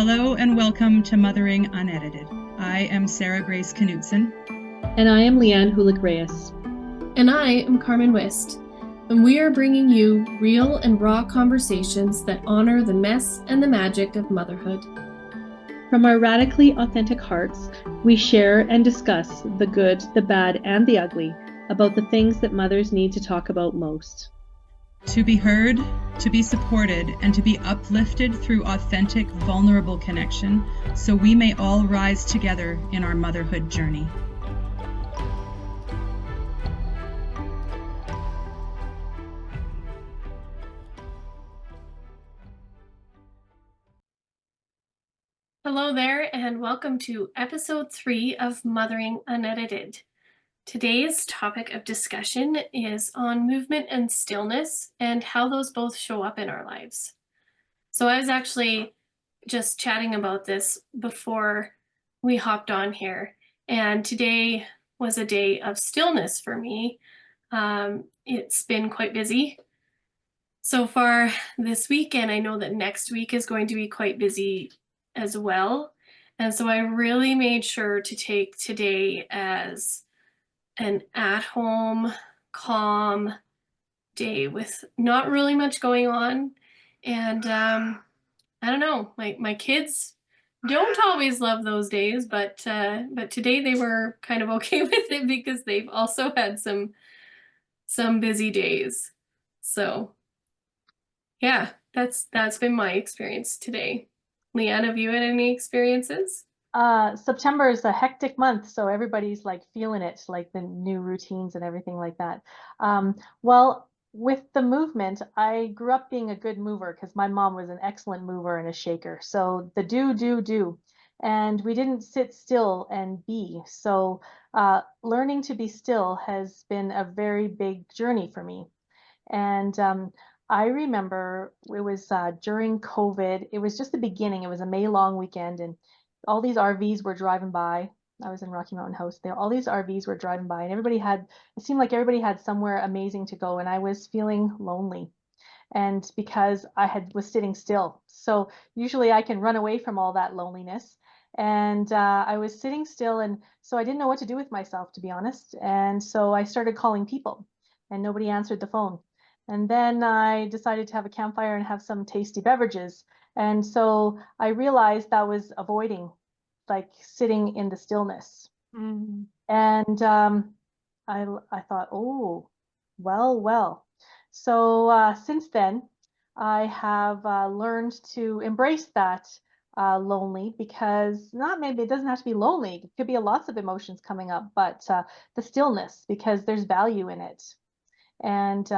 Hello and welcome to Mothering Unedited. I am Sarah Grace Knutson. And I am Leanne Hulick-Reyes. And I am Carmen West. And we are bringing you real and raw conversations that honor the mess and the magic of motherhood. From our radically authentic hearts, we share and discuss the good, the bad, and the ugly about the things that mothers need to talk about most. To be heard, to be supported, and to be uplifted through authentic, vulnerable connection, so we may all rise together in our motherhood journey. Hello there, and welcome to episode 3 of Mothering Unedited. Today's topic of discussion is on movement and stillness and how those both show up in our lives. So I was actually just chatting about this before we hopped on here, and today was a day of stillness for me. It's been quite busy so far this week, and I know that next week is going to be quite busy as well. And so I really made sure to take today as an at-home, calm day with not really much going on. And I don't know, my kids don't always love those days, but today they were kind of okay with it because they've also had some busy days. So yeah, that's been my experience today. Leanne, have you had any experiences? September is a hectic month, so everybody's like feeling it, like the new routines and everything like that. Well, with the movement, I grew up being a good mover because my mom was an excellent mover and a shaker. So the do. And we didn't sit still and be. So learning to be still has been a very big journey for me. And I remember it was during COVID. It was just the beginning. It was a May long weekend, and all these RVs were driving by. I was in Rocky Mountain House there. All these RVs were driving by, and it seemed like everybody had somewhere amazing to go, and I was feeling lonely. And because was sitting still. So usually I can run away from all that loneliness. And I was sitting still, and so I didn't know what to do with myself, to be honest. And so I started calling people, and nobody answered the phone. And then I decided to have a campfire and have some tasty beverages. And so I realized that was avoiding, like sitting in the stillness. Mm. And I thought, oh, well. So since then, I have learned to embrace that lonely, because not maybe it doesn't have to be lonely. It could be lots of emotions coming up, but the stillness, because there's value in it. And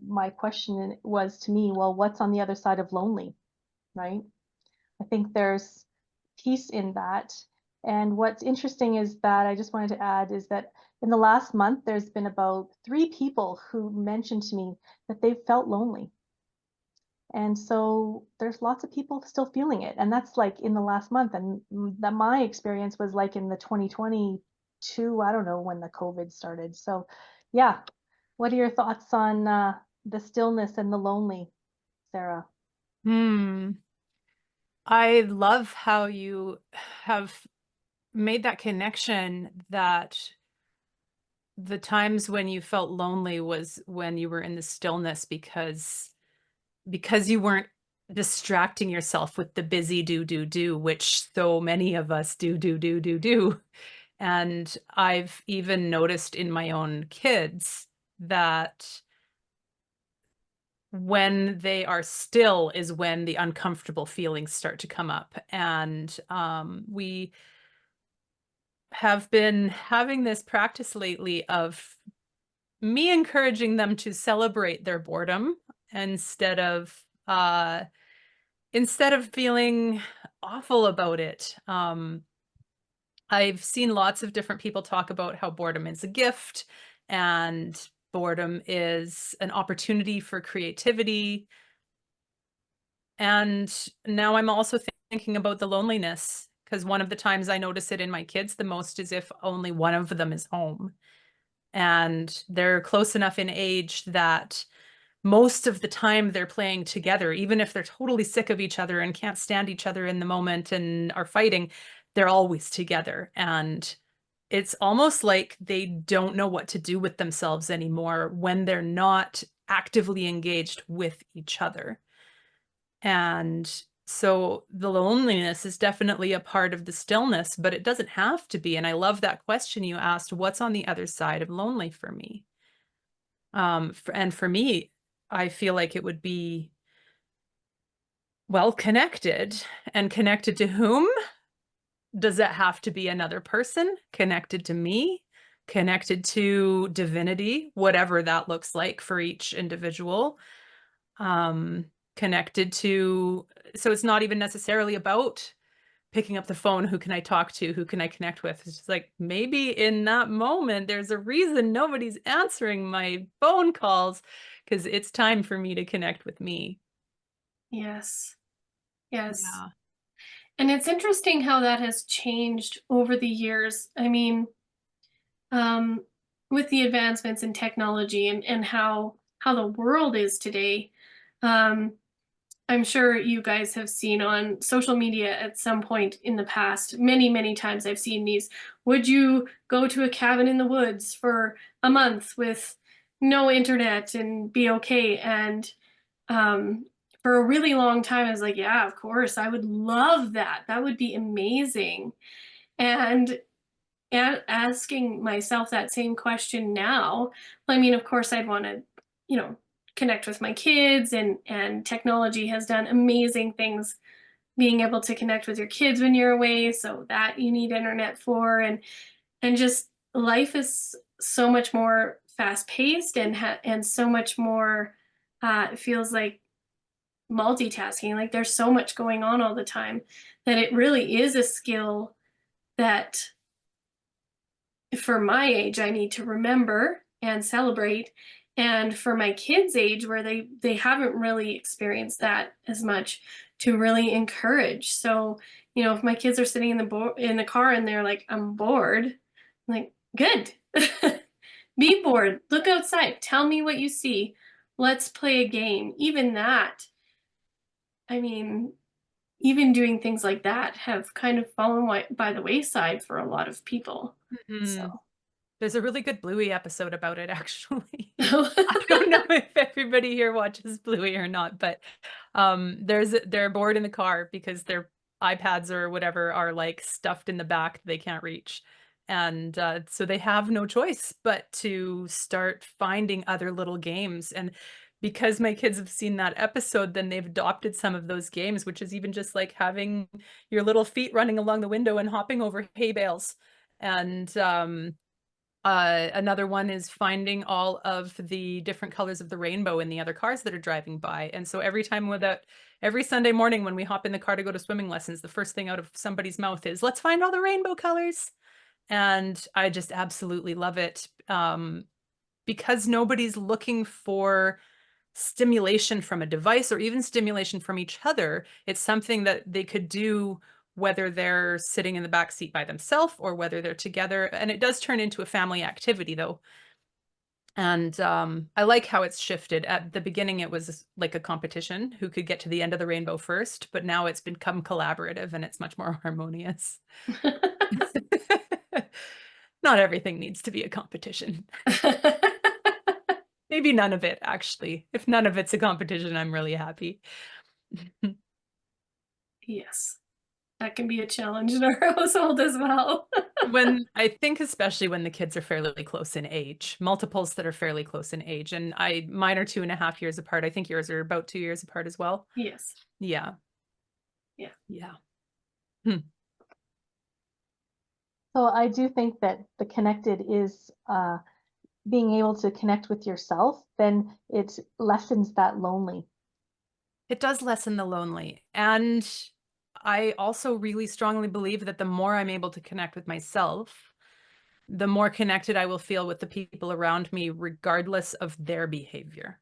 my question was to me, well, what's on the other side of lonely, right? I think there's peace in that. And what's interesting is that I just wanted to add is that in the last month, there's been about 3 people who mentioned to me that they felt lonely. And so there's lots of people still feeling it. And that's like in the last month. And that my experience was like in the 2022, I don't know when the COVID started. So yeah. What are your thoughts on the stillness and the lonely, Sarah? I love how you have made that connection, that the times when you felt lonely was when you were in the stillness, because you weren't distracting yourself with the busy do, which so many of us do. And I've even noticed in my own kids that when they are still is when the uncomfortable feelings start to come up. And we have been having this practice lately of me encouraging them to celebrate their boredom instead of feeling awful about it. I've seen lots of different people talk about how boredom is a gift and boredom is an opportunity for creativity. And now I'm also thinking about the loneliness, because one of the times I notice it in my kids the most is if only one of them is home. And they're close enough in age that most of the time they're playing together, even if they're totally sick of each other and can't stand each other in the moment and are fighting, they're always together. And it's almost like they don't know what to do with themselves anymore when they're not actively engaged with each other. And so the loneliness is definitely a part of the stillness, but it doesn't have to be. And I love that question you asked, what's on the other side of lonely for me? And for me, I feel like it would be, well, connected. And connected to whom? Does that have to be another person? Connected to me? Connected to divinity, whatever that looks like for each individual. Connected to, so it's not even necessarily about picking up the phone. Who can I talk to? Who can I connect with? It's just like, maybe in that moment, there's a reason nobody's answering my phone calls, because it's time for me to connect with me. Yes. Yes. Yeah. And it's interesting how that has changed over the years. I mean, um, with the advancements in technology and how the world is today, um, I'm sure you guys have seen on social media at some point in the past, many, many times I've seen these. Would you go to a cabin in the woods for a month with no internet and be okay? And um, for a really long time, I was like, yeah, of course, I would love that. That would be amazing. And asking myself that same question now, I mean, of course, I'd want to, you know, connect with my kids, and technology has done amazing things being able to connect with your kids when you're away, so that you need internet for, and just life is so much more fast paced and so much more it feels like multitasking, like there's so much going on all the time that it really is a skill that for my age I need to remember and celebrate, and for my kids age where they haven't really experienced that as much, to really encourage. So if my kids are sitting in the car and they're like, I'm bored, I'm like, good. Be bored, look outside, tell me what you see, let's play a game. Even that, I mean, even doing things like that have kind of fallen by the wayside for a lot of people. Mhm. So There's a really good Bluey episode about it, actually. I don't know if everybody here watches Bluey or not, but they're bored in the car because their iPads or whatever are like stuffed in the back they can't reach. And so they have no choice but to start finding other little games. And because my kids have seen that episode, then they've adopted some of those games, which is even just like having your little feet running along the window and hopping over hay bales. And another one is finding all of the different colors of the rainbow in the other cars that are driving by. And so every Sunday morning when we hop in the car to go to swimming lessons, the first thing out of somebody's mouth is, let's find all the rainbow colors. And I just absolutely love it, because nobody's looking for stimulation from a device or even stimulation from each other. It's something that they could do whether they're sitting in the back seat by themselves or whether they're together. And it does turn into a family activity, though. And I like how it's shifted. At the beginning, it was like a competition who could get to the end of the rainbow first, but now it's become collaborative and it's much more harmonious. Not everything needs to be a competition. Maybe none of it, actually. If none of it's a competition, I'm really happy. yes, that can be a challenge in our household as well. I think especially when the kids are fairly close in age, multiples that are fairly close in age, and mine are 2.5 years apart. I think yours are about 2 years apart as well. Yes. Yeah. Yeah. Yeah. So I do think that the connected is being able to connect with yourself, then it lessens that lonely. It does lessen the lonely. And I also really strongly believe that the more I'm able to connect with myself, the more connected I will feel with the people around me, regardless of their behavior.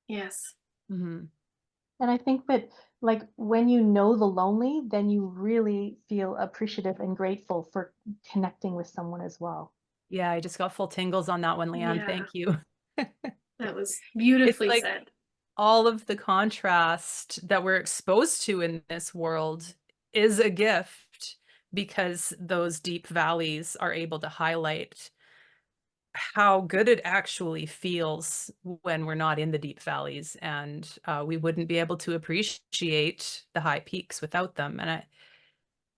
Yes. Mm-hmm. And I think that like when you know the lonely, then you really feel appreciative and grateful for connecting with someone as well. Yeah, I just got full tingles on that one, Leanne. Yeah. Thank you. That was It's beautifully like said. all of the contrast that we're exposed to in this world is a gift, because those deep valleys are able to highlight how good it actually feels when we're not in the deep valleys, and we wouldn't be able to appreciate the high peaks without them. And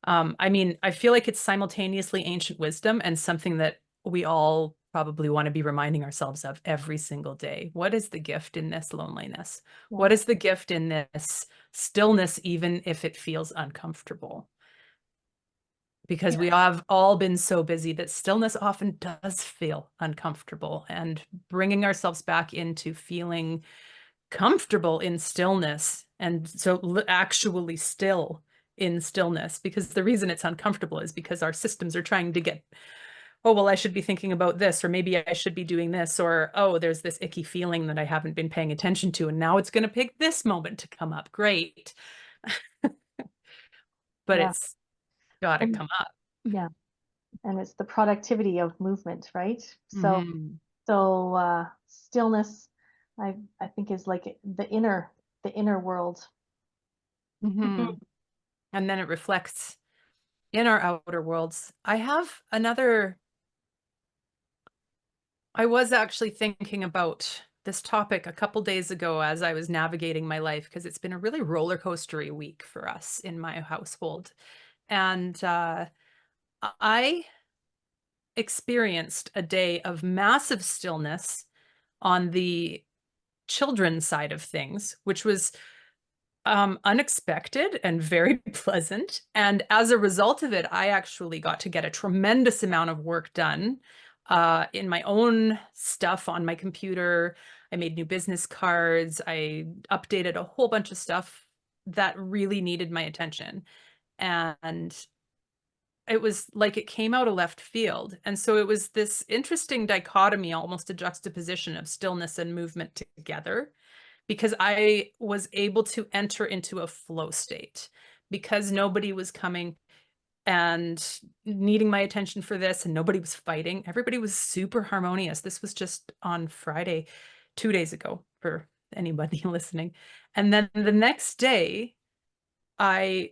I mean, I feel like it's simultaneously ancient wisdom and something that we all probably want to be reminding ourselves of every single day. What is the gift in this loneliness? Yeah. What is the gift in this stillness, even if it feels uncomfortable? Because we have all been so busy that stillness often does feel uncomfortable, and bringing ourselves back into feeling comfortable in stillness, and so actually still in stillness, because the reason it's uncomfortable is because our systems are trying to get, oh, well, I should be thinking about this, or maybe I should be doing this, or, oh, there's this icky feeling that I haven't been paying attention to, and now it's going to pick this moment to come up. Great. But Yeah. it's got to And come up. yeah. And it's the productivity of movement, right? So Mhm. stillness, I think, is like the inner world. Mhm. And then it reflects in our outer worlds. I was actually thinking about this topic a couple days ago as I was navigating my life, because it's been a really roller coastery week for us in my household. And I experienced a day of massive stillness on the children's side of things, which was unexpected and very pleasant. And as a result of it, I actually got to get a tremendous amount of work done in my own stuff on my computer. I made new business cards. I updated a whole bunch of stuff that really needed my attention. And it was like it came out of left field. And so it was this interesting dichotomy, almost a juxtaposition of stillness and movement together, because I was able to enter into a flow state because nobody was coming and needing my attention for this, and nobody was fighting. Everybody was super harmonious. This was just on Friday, 2 days ago, for anybody listening. And then the next day, I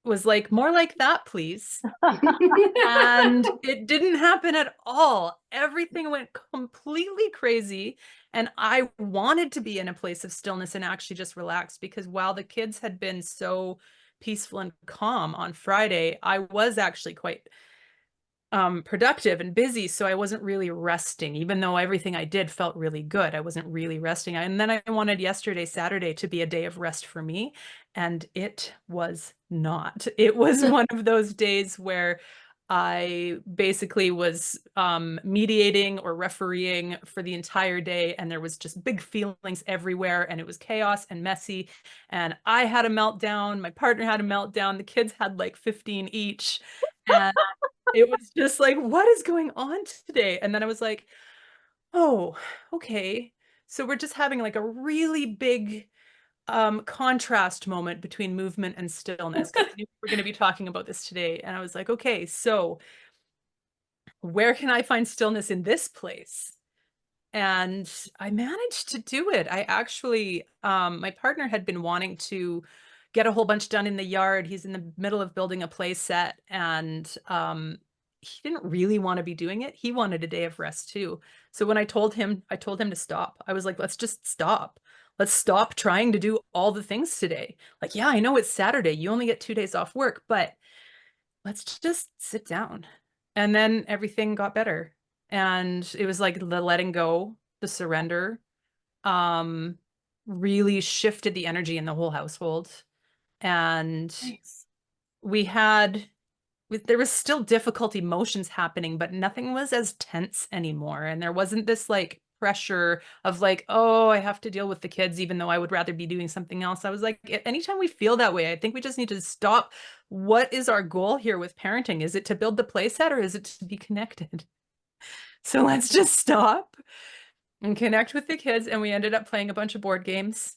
was like, more like that, please. And it didn't happen at all. Everything went completely crazy. And I wanted to be in a place of stillness and actually just relax, because while the kids had been so peaceful and calm on Friday, I was actually quite productive and busy. So I wasn't really resting, even though everything I did felt really good. I wasn't really resting. And then I wanted yesterday, Saturday, to be a day of rest for me. And it was not. It was one of those days where I basically was mediating or refereeing for the entire day, and there was just big feelings everywhere, and it was chaos and messy. And I had a meltdown. My partner had a meltdown. The kids had like 15 each. And it was just like, what is going on today? And then I was like, oh, okay. So we're just having like a really big contrast moment between movement and stillness, because I knew we were going to be talking about this today. And I was like, okay, so where can I find stillness in this place? And I managed to do it. I actually, my partner had been wanting to get a whole bunch done in the yard. He's in the middle of building a play set, and he didn't really want to be doing it. He wanted a day of rest too. So when I told him to stop. I was like, let's just stop. Let's stop trying to do all the things today. Like, yeah, I know it's Saturday. You only get 2 days off work, but let's just sit down. And then everything got better. And it was like the letting go, the surrender, um, really shifted the energy in the whole household. And Nice. there was still difficult emotions happening, but nothing was as tense anymore. And there wasn't this like pressure of like, oh, I have to deal with the kids, even though I would rather be doing something else. I was like, anytime we feel that way, I think we just need to stop. What is our goal here with parenting? Is it to build the play set, or is it to be connected? So let's just stop and connect with the kids. And we ended up playing a bunch of board games.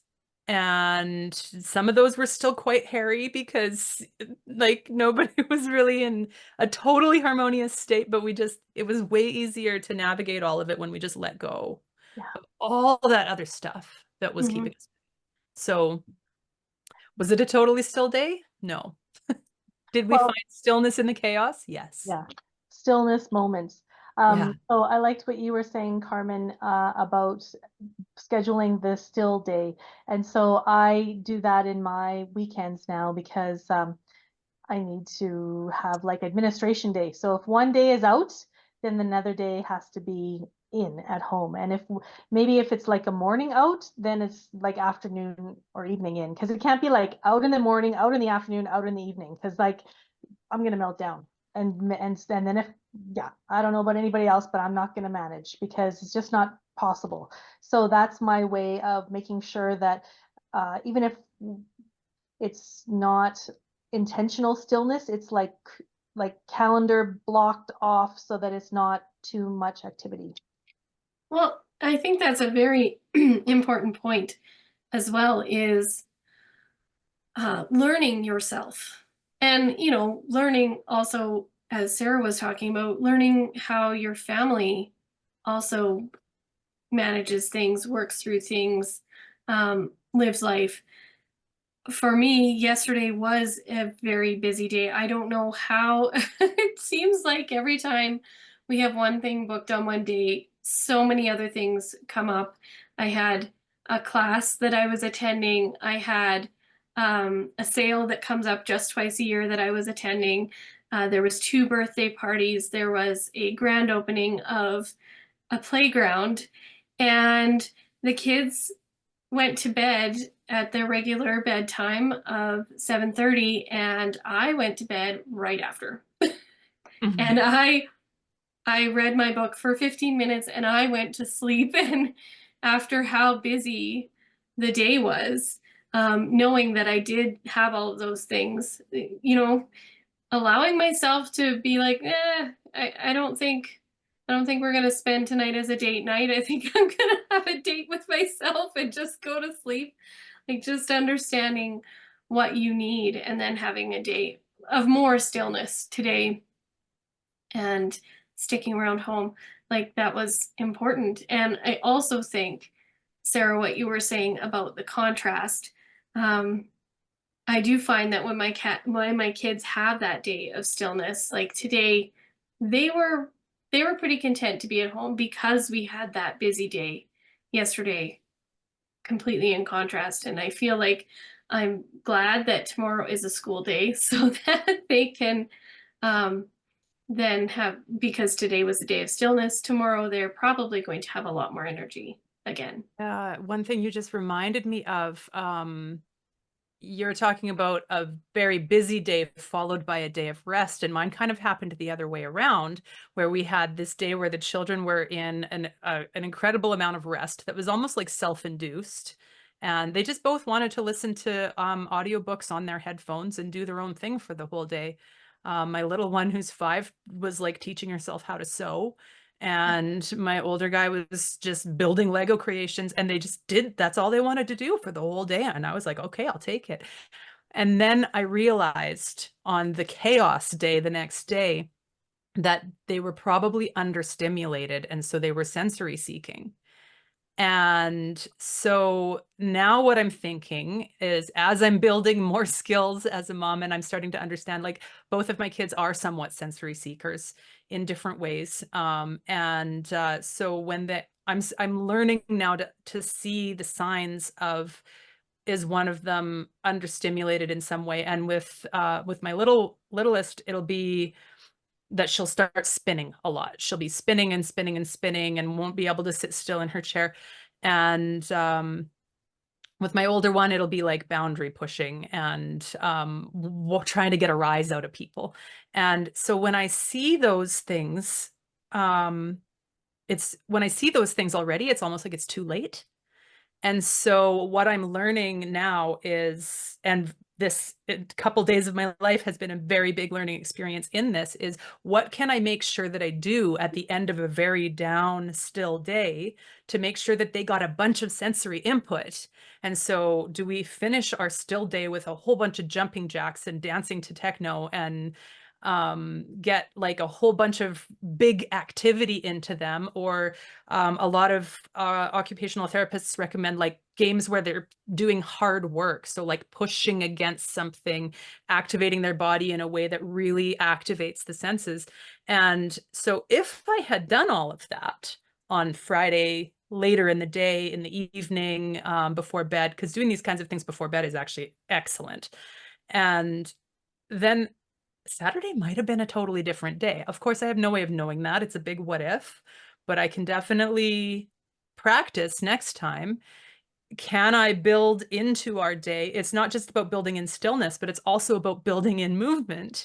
And some of those were still quite hairy, because like nobody was really in a totally harmonious state, but it was way easier to navigate all of it when we just let go. Yeah. of all that other stuff that was keeping us. So was it a totally still day? No. Did we Well, find stillness in the chaos? Yes. yeah, stillness moments. Yeah. So I liked what you were saying, Carmen, about scheduling the still day. And so I do that in my weekends now because I need to have like administration day. So if one day is out, then another day has to be in at home. And maybe if it's like a morning out, then it's like afternoon or evening in, because it can't be like out in the morning, out in the afternoon, out in the evening, because like I'm gonna melt down. And then if, yeah, I don't know about anybody else, but I'm not gonna manage because it's just not possible. So that's my way of making sure that even if it's not intentional stillness, it's like calendar blocked off so that it's not too much activity. Well, I think that's a very important point as well, is learning yourself. And, learning also, as Sarah was talking about, learning how your family also manages things, works through things, lives life. For me, yesterday was a very busy day. I don't know how. It seems like every time we have one thing booked on one day, so many other things come up. I had a class that I was attending. I had a sale that comes up just twice a year that I was attending. There was 2 birthday parties. There was a grand opening of a playground, and the kids went to bed at their regular bedtime of 7:30, and I went to bed right after. And I read my book for 15 minutes and I went to sleep. And after how busy the day was, knowing that I did have all of those things, allowing myself to be like, I don't think we're gonna spend tonight as a date night. I think I'm gonna have a date with myself and just go to sleep. Like, just understanding what you need and then having a day of more stillness today and sticking around home. Like, that was important. And I also think, Sarah, what you were saying about the contrast, I do find that when my kids have that day of stillness, like today, they were pretty content to be at home because we had that busy day yesterday, completely in contrast. And I feel like I'm glad that tomorrow is a school day so that they can um, then have, because today was a day of stillness, tomorrow they're probably going to have a lot more energy again. One thing you just reminded me of, you're talking about a very busy day followed by a day of rest, and mine kind of happened the other way around, where we had this day where the children were in an incredible amount of rest that was almost like self-induced, and they just both wanted to listen to audiobooks on their headphones and do their own thing for the whole day. My little one, who's 5, was like teaching herself how to sew, and my older guy was just building Lego creations, and that's all they wanted to do for the whole day. And I was like, okay, I'll take it. And then I realized on the chaos day, the next day, that they were probably understimulated. And so they were sensory seeking. And so now what I'm thinking is, as I'm building more skills as a mom, and I'm starting to understand, like, both of my kids are somewhat sensory seekers in different ways. So I'm learning now to see the signs of, is one of them understimulated in some way? And with my littlest, it'll be that she'll start spinning a lot. She'll be spinning and spinning and spinning and won't be able to sit still in her chair. And with my older one, it'll be like boundary pushing and trying to get a rise out of people. And so when I see those things, already, it's almost like it's too late. And so what I'm learning now is, and this couple days of my life has been a very big learning experience in this, is what can I make sure that I do at the end of a very down, still day to make sure that they got a bunch of sensory input? And so do we finish our still day with a whole bunch of jumping jacks and dancing to techno and get like a whole bunch of big activity into them, or a lot of occupational therapists recommend like games where they're doing hard work. So like pushing against something, activating their body in a way that really activates the senses. And so if I had done all of that on Friday, later in the day, in the evening, before bed, because doing these kinds of things before bed is actually excellent. And then Saturday might have been a totally different day. Of course, I have no way of knowing that. It's a big what if, but I can definitely practice next time. Can I build into our day? It's not just about building in stillness, but it's also about building in movement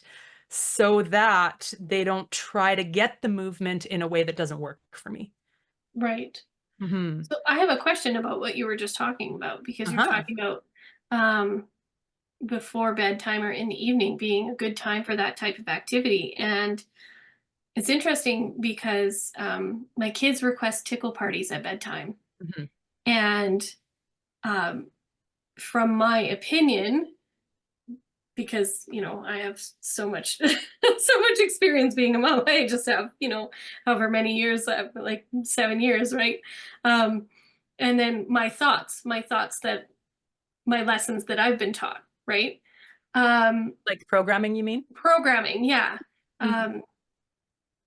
so that they don't try to get the movement in a way that doesn't work for me. Right. Mm-hmm. So I have a question about what you were just talking about, because you're Uh-huh. talking about before bedtime or in the evening being a good time for that type of activity. And it's interesting because my kids request tickle parties at bedtime. Mm-hmm. And um, from my opinion, because I have so much so much experience being a mom. I just have however many years, like 7 years, right? And then my lessons that I've been taught, right? Like programming, you mean? Programming, yeah. Mm-hmm.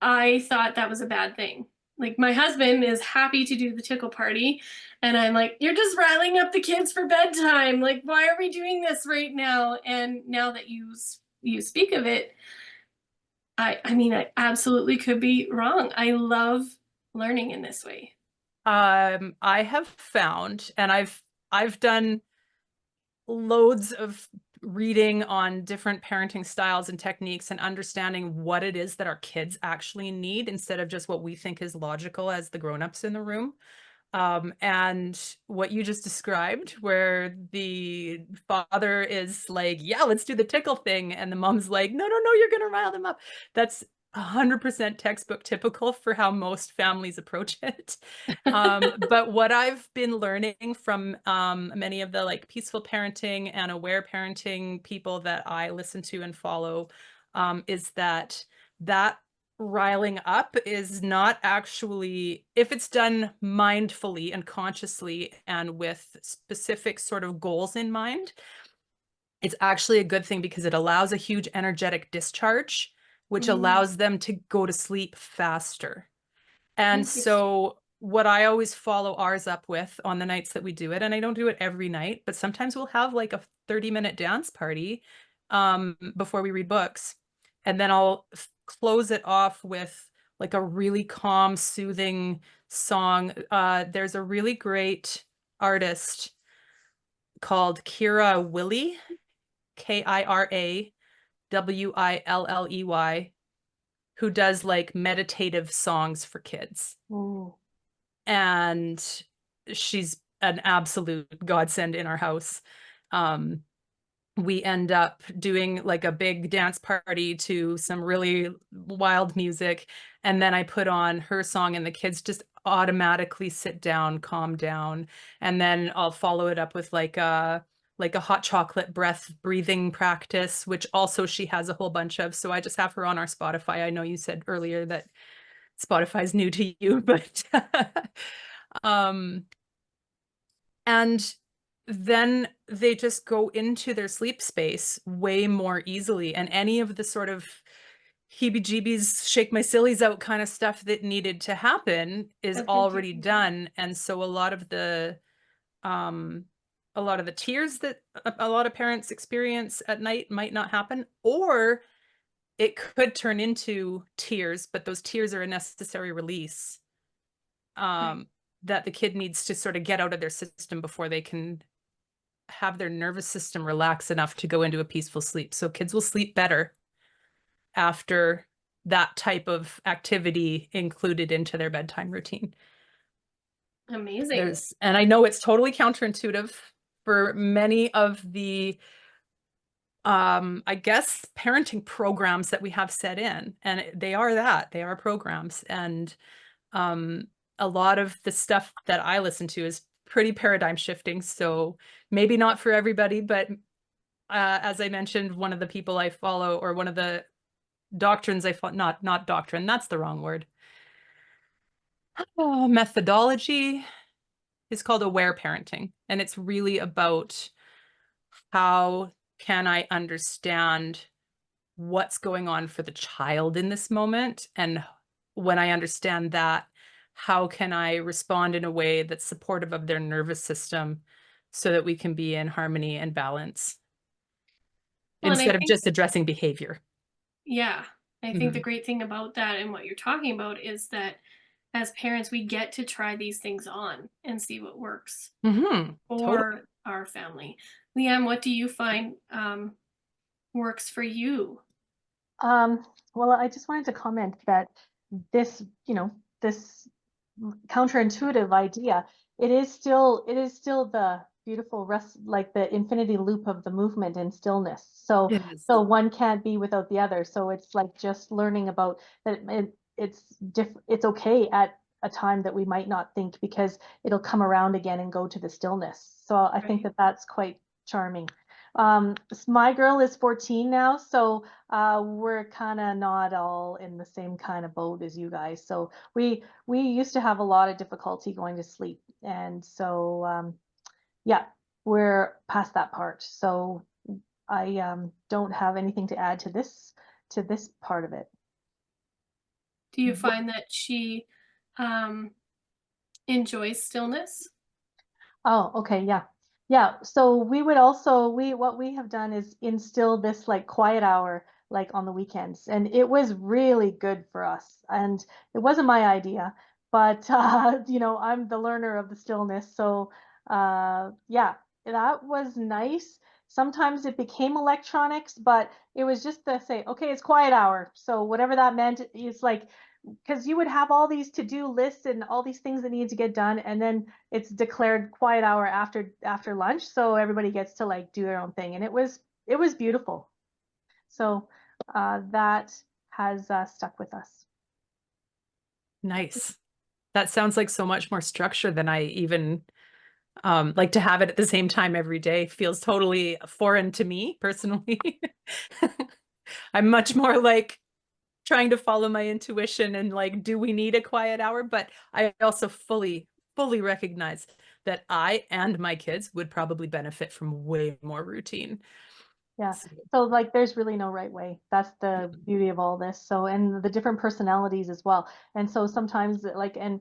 I thought that was a bad thing. Like, my husband is happy to do the tickle party, and I'm like, you're just riling up the kids for bedtime. Like, why are we doing this right now? And now that you speak of it, I mean, I absolutely could be wrong. I love learning in this way. I have found, and I've done loads of reading on different parenting styles and techniques and understanding what it is that our kids actually need instead of just what we think is logical as the grown-ups in the room. And what you just described, where the father is like, yeah, let's do the tickle thing. And the mom's like, no, no, no, you're going to rile them up. That's 100% textbook typical for how most families approach it. But what I've been learning from many of the like peaceful parenting and aware parenting people that I listen to and follow is that riling up is not actually, if it's done mindfully and consciously and with specific sort of goals in mind, it's actually a good thing because it allows a huge energetic discharge, which allows them to go to sleep faster. And Interesting. so what I always follow ours up with on the nights that we do it, and I don't do it every night, but sometimes we'll have like a 30-minute dance party before we read books. And then I'll close it off with like a really calm, soothing song. There's a really great artist called Kira Willey, KIRAWILLEY, who does like meditative songs for kids. Ooh. And she's an absolute godsend in our house. We end up doing like a big dance party to some really wild music, and then I put on her song and the kids just automatically sit down, calm down, and then I'll follow it up with like a hot chocolate breath breathing practice, which also she has a whole bunch of. So I just have her on our Spotify. I know you said earlier that Spotify's new to you, but and then they just go into their sleep space way more easily. And any of the sort of heebie-jeebies, shake my sillies out kind of stuff that needed to happen is I've been already taking care. done. And so a lot of the tears that a lot of parents experience at night might not happen, or it could turn into tears, but those tears are a necessary release Right. that the kid needs to sort of get out of their system before they can have their nervous system relax enough to go into a peaceful sleep. So kids will sleep better after that type of activity included into their bedtime routine. Amazing. And I know it's totally counterintuitive for many of the I guess parenting programs that we have set in, and they are programs. And a lot of the stuff that I listen to is pretty paradigm shifting. So maybe not for everybody, but as I mentioned, one of the people I follow, or one of the doctrines I thought, not doctrine, that's the wrong word. Methodology is called aware parenting. And it's really about how can I understand what's going on for the child in this moment? And when I understand that, how can I respond in a way that's supportive of their nervous system so that we can be in harmony and balance Well, and I instead of think, just addressing behavior? yeah, I think the great thing about that and what you're talking about is that as parents, we get to try these things on and see what works Mm-hmm. Totally. for our family. Leanne, what do you find works for you? Well, I just wanted to comment that this, this counterintuitive idea, it is still the beautiful rest, like the infinity loop of the movement and stillness. So, It is. so one can't be without the other. So it's like just learning about that it's okay at a time that we might not think, because it'll come around again and go to the stillness. So I think Right. that that's quite charming. My girl is 14 now, so we're kind of not all in the same kind of boat as you guys. So we used to have a lot of difficulty going to sleep, and so yeah, we're past that part. So I don't have anything to add to this part of it. Do you find that she um, enjoys stillness? Oh, okay, yeah. Yeah, so we would also what we have done is instill this like quiet hour like on the weekends, and it was really good for us. And it wasn't my idea, but I'm the learner of the stillness. So yeah, that was nice. Sometimes it became electronics, but it was just to say, okay, it's quiet hour. So whatever that meant, it's like, because you would have all these to-do lists and all these things that need to get done, and then it's declared quiet hour after lunch, so everybody gets to like do their own thing, and it was beautiful. So that has stuck with us. Nice. That sounds like so much more structure than I even like. To have it at the same time every day feels totally foreign to me personally. I'm much more like trying to follow my intuition and like, do we need a quiet hour? But I also fully recognize that I and my kids would probably benefit from way more routine. Yeah. So, So like there's really no right way. That's the beauty of all this. So, and the different personalities as well. And so sometimes like, and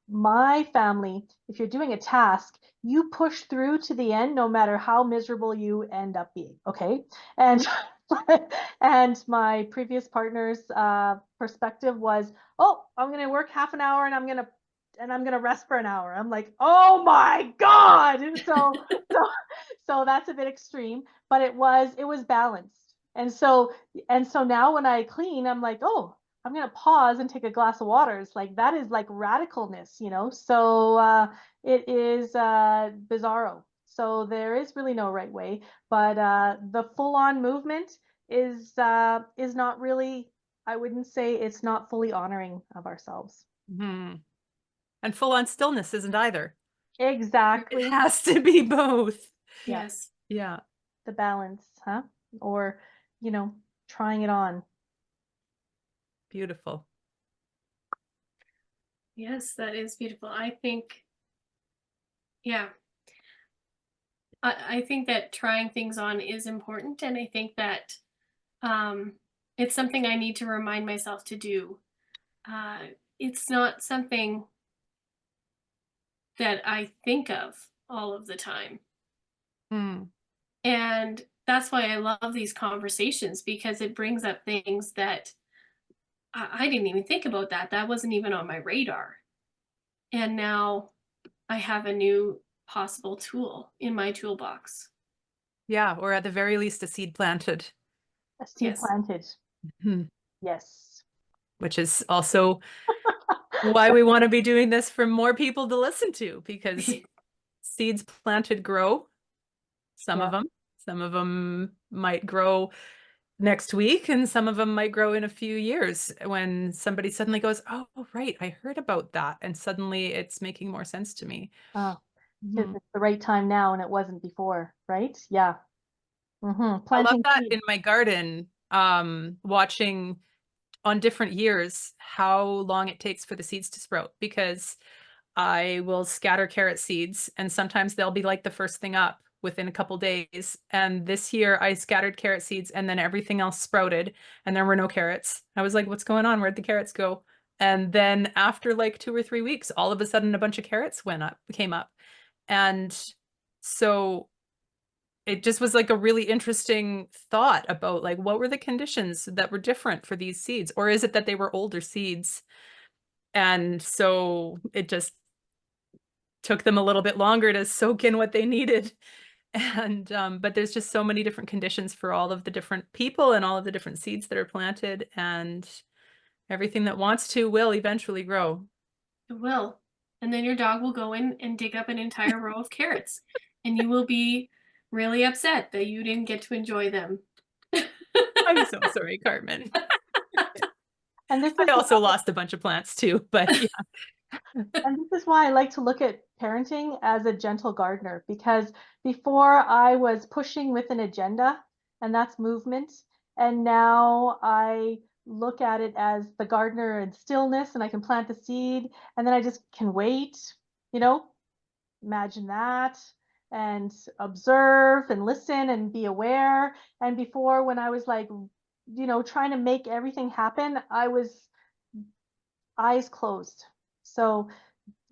my family, if you're doing a task, you push through to the end no matter how miserable you end up being. Okay. And and my previous partner's perspective was, oh, I'm gonna work half an hour and I'm gonna rest for an hour. I'm like, oh my God. So that's a bit extreme, but it was balanced. And so now when I clean, I'm like, oh, I'm gonna pause and take a glass of water. It's like that is like radicalness. So it is bizarro. So there is really no right way, but the full-on movement is not really. I wouldn't say it's not fully honoring of ourselves. mhm. And full on stillness isn't either. It Exactly. has to be both. Yeah, Yes. Yeah, the balance, huh? Or you know, trying it on. beautiful. Yes, that is beautiful. I think, yeah, I think that trying things on is important, and I think that um, it's something I need to remind myself to do. Uh, it's not something that I think of all of the time. Mm. And that's why I love these conversations, because it brings up things that I didn't even think about. That wasn't even on my radar. And now I have a new possible tool in my toolbox. Yeah, or at the very least, a seed planted. A seed Yes. planted. Mhm. Yes. Which is also why we want to be doing this for more people to listen to, because seeds planted grow. Some Yeah. of them might grow next week, and some of them might grow in a few years when somebody suddenly goes, oh, right, I heard about that. And suddenly it's making more sense to me. Oh, because Mhm. it's the right time now and it wasn't before, right? Yeah. I love Planting that seeds. in my garden. watching on different years how long it takes for the seeds to sprout, because I will scatter carrot seeds and sometimes they'll be like the first thing up within a couple days. And this year I scattered carrot seeds and then everything else sprouted and there were no carrots. I was like, what's going on? Where'd the carrots go? And then after like 2 or 3 weeks, all of a sudden a bunch of carrots came up. And so it just was like a really interesting thought about like, what were the conditions that were different for these seeds? Or is it that they were older seeds? And so it just took them a little bit longer to soak in what they needed. And but there's just so many different conditions for all of the different people and all of the different seeds that are planted, and everything that wants to will eventually grow. It will. And then your dog will go in and dig up an entire row of carrots, and you will be really upset that you didn't get to enjoy them. I'm so sorry, Carmen. And this I is also lost a bunch of plants too, but yeah. And this is why I like to look at parenting as a gentle gardener, because before I was pushing with an agenda, and that's movement. And now I look at it as the gardener in stillness, and I can plant the seed, and then I just can wait, you know, imagine that, and observe and listen and be aware. And before, when I was like, trying to make everything happen, I was eyes closed. So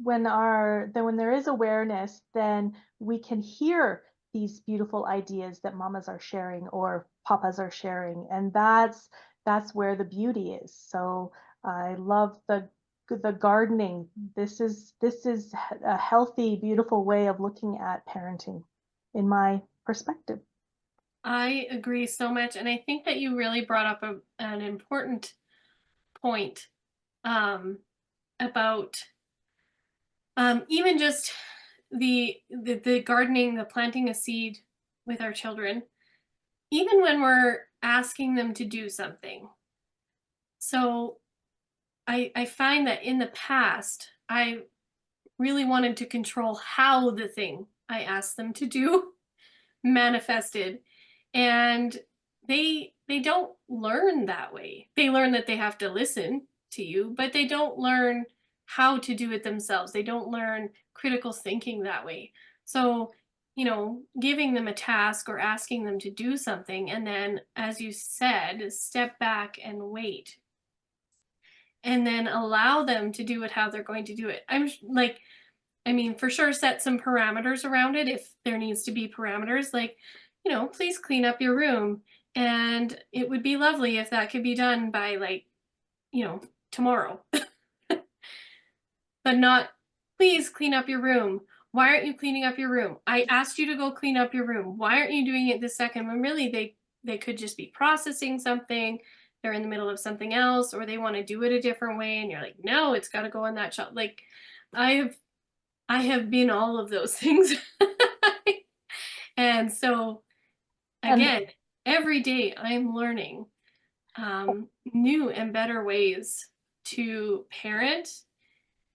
when there is awareness, then we can hear these beautiful ideas that mamas are sharing or papas are sharing, and that's where the beauty is. So I love the gardening. This is a healthy, beautiful way of looking at parenting, in my perspective. I agree so much, and I think that you really brought up an important point about even just the gardening, the planting a seed with our children, even when we're asking them to do something. So I find that in the past, I really wanted to control how the thing I asked them to do manifested. And they don't learn that way. They learn that they have to listen to you, but they don't learn how to do it themselves. They don't learn critical thinking that way. So, giving them a task or asking them to do something, and then, as you said, step back and wait. And then allow them to do it how they're going to do it. For sure, set some parameters around it if there needs to be parameters, like, please clean up your room. And it would be lovely if that could be done by tomorrow. But not, please clean up your room. Why aren't you cleaning up your room? I asked you to go clean up your room. Why aren't you doing it this second? When really they could just be processing something. They're in the middle of something else, or they want to do it a different way. And you're like, no, it's got to go on that shelf. Like, I have been all of those things. And so, again, every day I'm learning new and better ways to parent.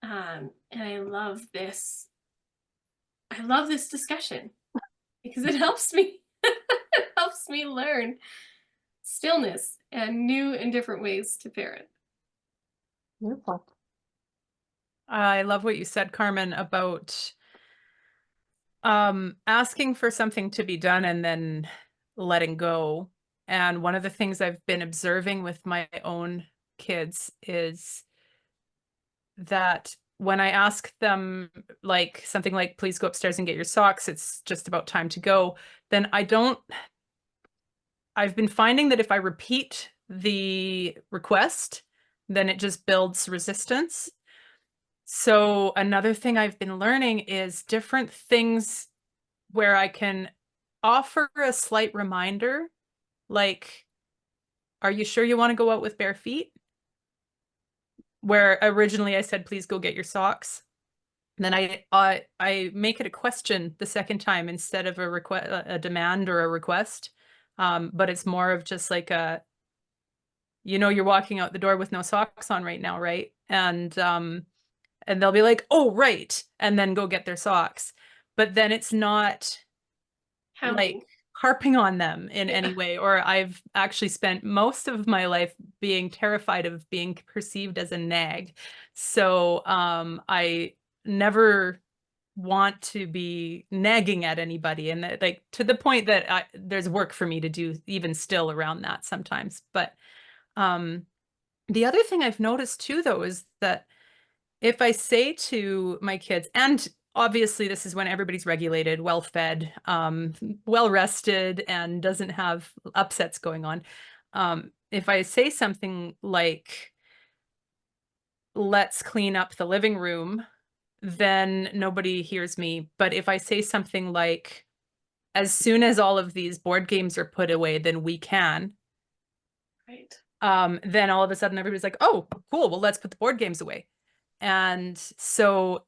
And I love this. I love this discussion because it helps me. It helps me learn stillness and new and different ways to parent. Beautiful. I love what you said, Carmen, about asking for something to be done and then letting go. And one of the things I've been observing with my own kids is that when I ask them like something like, please go upstairs and get your socks, it's just about time to go, then I've been finding that if I repeat the request, then it just builds resistance. So another thing I've been learning is different things where I can offer a slight reminder, like, are you sure you want to go out with bare feet? Where originally I said, please go get your socks. And then I make it a question the second time instead of a demand or a request. But it's more of just like you're walking out the door with no socks on right now, right? And they'll be like, oh, right. And then go get their socks. But then it's not Hounding. like harping on them in any way, or I've actually spent most of my life being terrified of being perceived as a nag. So I never want to be nagging at anybody, and that, like, to the point that there's work for me to do even still around that sometimes. But the other thing I've noticed too, though, is that if I say to my kids, and obviously this is when everybody's regulated, well fed, well rested, and doesn't have upsets going on. If I say something like, let's clean up the living room, then nobody hears me. But if I say something like, as soon as all of these board games are put away, then we can. Right. Then all of a sudden everybody's like, oh, cool, well, let's put the board games away. And so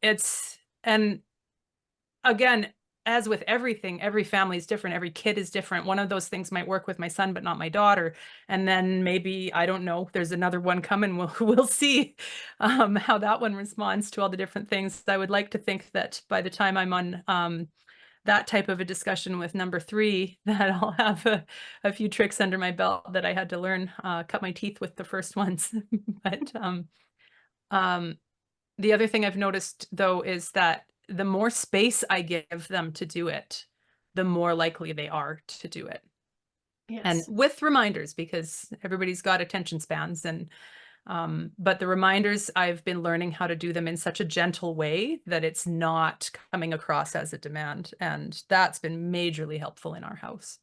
and again, as with everything, every family is different. Every kid is different. One of those things might work with my son, but not my daughter. And then maybe, I don't know, there's another one coming. We'll see how that one responds to all the different things. I would like to think that by the time I'm on that type of a discussion with number 3, that I'll have a few tricks under my belt that I had to learn, cut my teeth with the first ones. But the other thing I've noticed, though, is that the more space I give them to do it, the more likely they are to do it. Yes. And with reminders, because everybody's got attention spans. And but the reminders, I've been learning how to do them in such a gentle way that it's not coming across as a demand. And that's been majorly helpful in our house.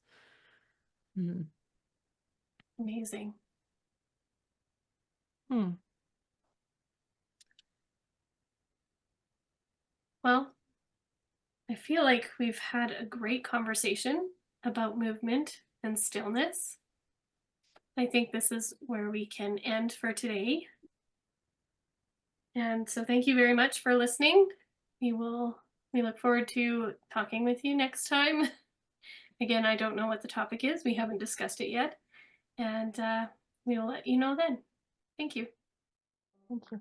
Mm. Amazing. Well, I feel like we've had a great conversation about movement and stillness. I think this is where we can end for today. And so thank you very much for listening. We look forward to talking with you next time. Again, I don't know what the topic is. We haven't discussed it yet. And we will let you know then. Thank you. Thank you.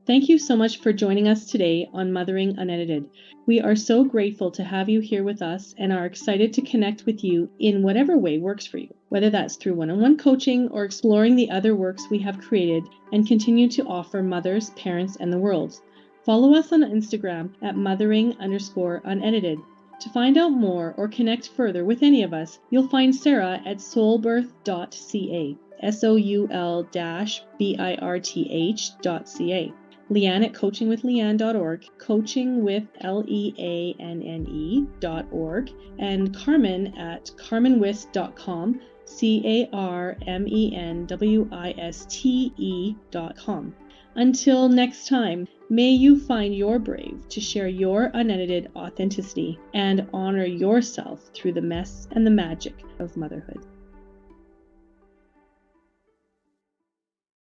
Thank you so much for joining us today on Mothering Unedited. We are so grateful to have you here with us and are excited to connect with you in whatever way works for you, whether that's through one-on-one coaching or exploring the other works we have created and continue to offer mothers, parents, and the world. Follow us on Instagram at mothering_unedited. To find out more or connect further with any of us, you'll find Sarah at soulbirth.ca, soul-birth.ca. Leanne at coachingwithleanne.org, coachingwithleanne.org, and Carmen at carmenwist.com, carmenwiste.com. Until next time, may you find your brave to share your unedited authenticity and honor yourself through the mess and the magic of motherhood.